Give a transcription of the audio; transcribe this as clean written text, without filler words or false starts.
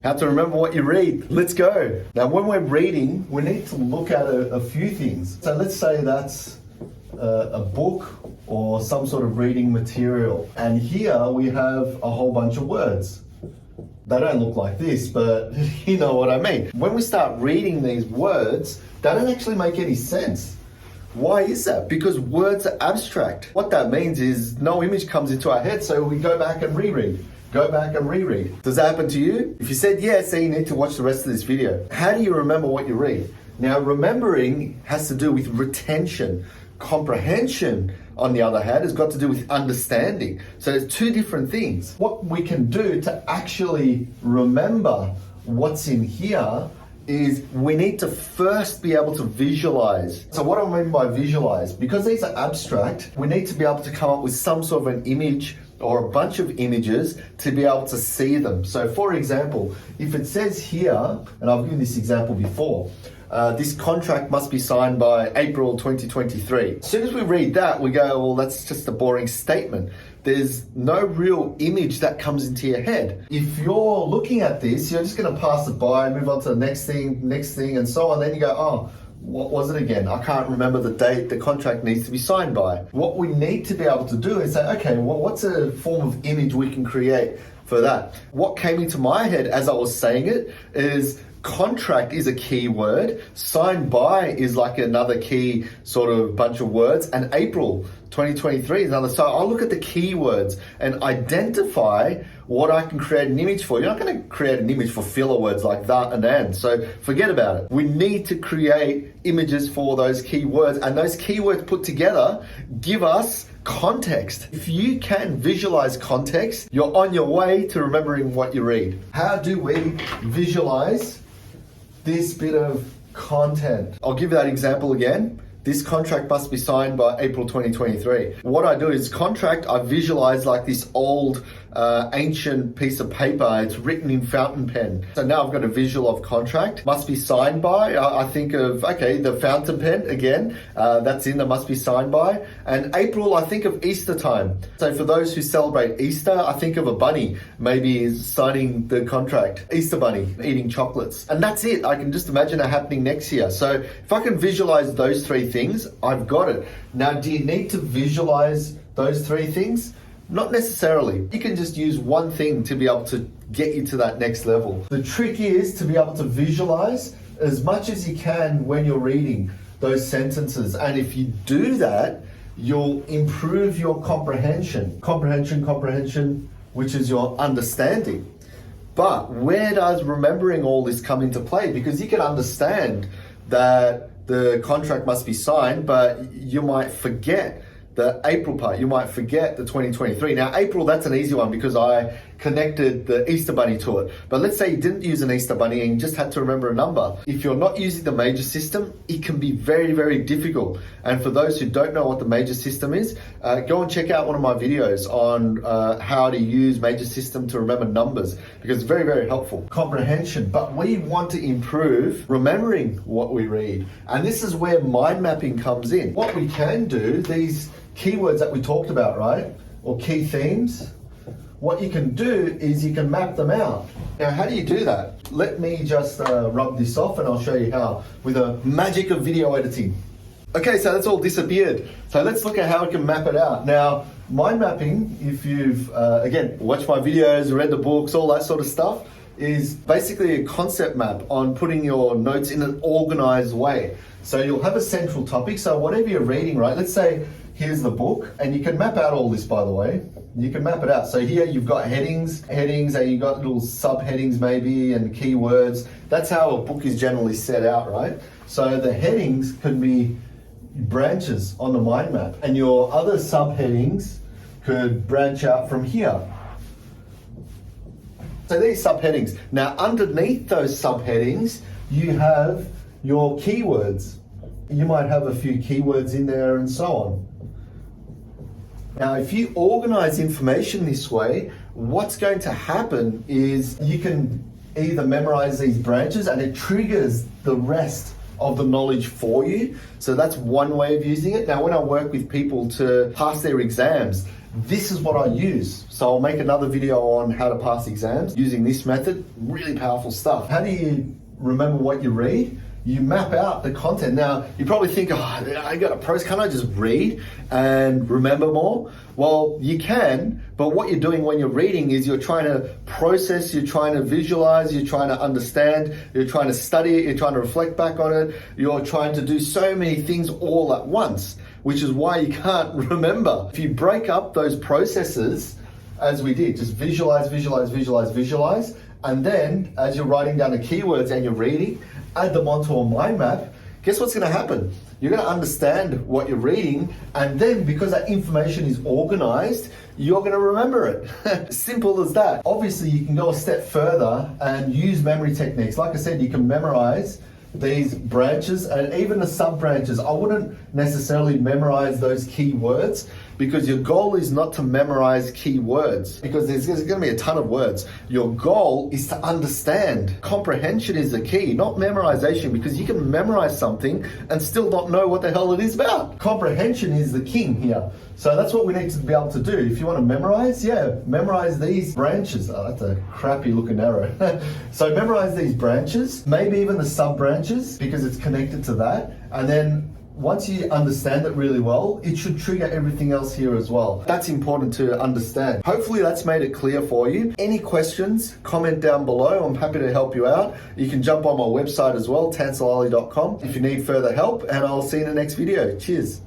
How to remember what you read. Let's go. Now, when we're reading, we need to look at a few things. So let's say that's a book or some sort of reading material. And here we have a whole bunch of words. They don't look like this, but you know what I mean. When we start reading these words, they don't actually make any sense. Why is that? Because words are abstract. What that means is no image comes into our head, so we go back and reread. Go back and reread. Does that happen to you? If you said yes, then you need to watch the rest of this video. How do you remember what you read? Now, remembering has to do with retention. Comprehension, on the other hand, has got to do with understanding. So there's two different things. What we can do to actually remember what's in here is we need to first be able to visualize. So what do I mean by visualize? Because these are abstract, we need to be able to come up with some sort of an image or a bunch of images to be able to see them. So for example, if it says here, and I've given this example before, this contract must be signed by April 2023. As soon as we read that, we go, well, that's just a boring statement. There's no real image that comes into your head. If you're looking at this, you're just gonna pass it by, move on to the next thing, and so on. Then you go, oh, what was it again? I can't remember the date the contract needs to be signed by. What we need to be able to do is say, okay, well, what's a form of image we can create for that? What came into my head as I was saying it is contract is a key word, signed by is like another key sort of bunch of words, and April 2023 is another. So I'll look at the keywords and identify what I can create an image for. You're not going to create an image for filler words like that and and. So forget about it. We need to create images for those keywords, and those keywords put together give us context. If you can visualize context, you're on your way to remembering what you read. How do we visualize this bit of content? I'll give that example again. This contract must be signed by April 2023. What I do is contract, I visualize like this old ancient piece of paper. It's written in fountain pen. So now I've got a visual of contract. Must be signed by. I think of, okay, the fountain pen again. That's in the must be signed by. And April, I think of Easter time. So for those who celebrate Easter, I think of a bunny maybe is signing the contract. Easter bunny eating chocolates. And that's it. I can just imagine it happening next year. So if I can visualize those three things, I've got it. Now, do you need to visualize those three things? Not necessarily. You can just use one thing to be able to get you to that next level. The trick is to be able to visualize as much as you can when you're reading those sentences. And if you do that, you'll improve your comprehension. Comprehension, which is your understanding. But where does remembering all this come into play? Because you can understand that the contract must be signed, but you might forget the April part. You might forget the 2023. Now, April, that's an easy one because I connected the Easter bunny to it. But let's say you didn't use an Easter bunny and you just had to remember a number. If you're not using the major system, it can be very, very difficult. And for those who don't know what the major system is, go and check out one of my videos on how to use major system to remember numbers, because it's very, very helpful. Comprehension, but we want to improve remembering what we read. And this is where mind mapping comes in. What we can do, these keywords that we talked about, right? Or key themes. What you can do is you can map them out. Now, how do you do that? Let me just rub this off and I'll show you how with the magic of video editing. Okay, so that's all disappeared. So let's look at how we can map it out. Now, mind mapping, if you've, again, watched my videos, read the books, all that sort of stuff, is basically a concept map on putting your notes in an organized way. So you'll have a central topic. So whatever you're reading, right? Let's say here's the book, and you can map out all this, by the way. You can map it out. So here you've got headings, and you've got little subheadings maybe, and keywords. That's how a book is generally set out, right? So the headings could be branches on the mind map, and your other subheadings could branch out from here. So these subheadings. Now, underneath those subheadings, you have your keywords. You might have a few keywords in there and so on. Now, if you organize information this way, what's going to happen is you can either memorize these branches and it triggers the rest of the knowledge for you. So that's one way of using it. Now, when I work with people to pass their exams, this is what I use. So I'll make another video on how to pass exams using this method. Really powerful stuff. How do you remember what you read? You map out the content. Now, you probably think, oh, I got a process, can't I just read and remember more? Well, you can, but what you're doing when you're reading is you're trying to process, you're trying to visualize, you're trying to understand, you're trying to study it, you're trying to reflect back on it, you're trying to do so many things all at once, which is why you can't remember. If you break up those processes, as we did, just visualize, visualize, visualize, visualize, and then as you're writing down the keywords and you're reading, add them onto a mind map, guess what's going to happen? You're going to understand what you're reading, and then because that information is organized, you're going to remember it. Simple as that. Obviously, you can go a step further and use memory techniques. Like I said, you can memorize these branches and even the sub branches. I wouldn't necessarily memorize those key words, because your goal is not to memorize key words, because there's going to be a ton of words. Your goal is to understand. Comprehension is the key, not memorization, because you can memorize something and still not know what the hell it is about. Comprehension is the king here. So that's what we need to be able to do. If you want to memorize, memorize these branches. Oh, that's a crappy looking arrow. So memorize these branches, maybe even the sub branches, because it's connected to that. And then once you understand it really well, it should trigger everything else here as well. That's important to understand. Hopefully that's made it clear for you. Any questions, comment down below. I'm happy to help you out. You can jump on my website as well, tanselali.com, if you need further help, and I'll see you in the next video. Cheers.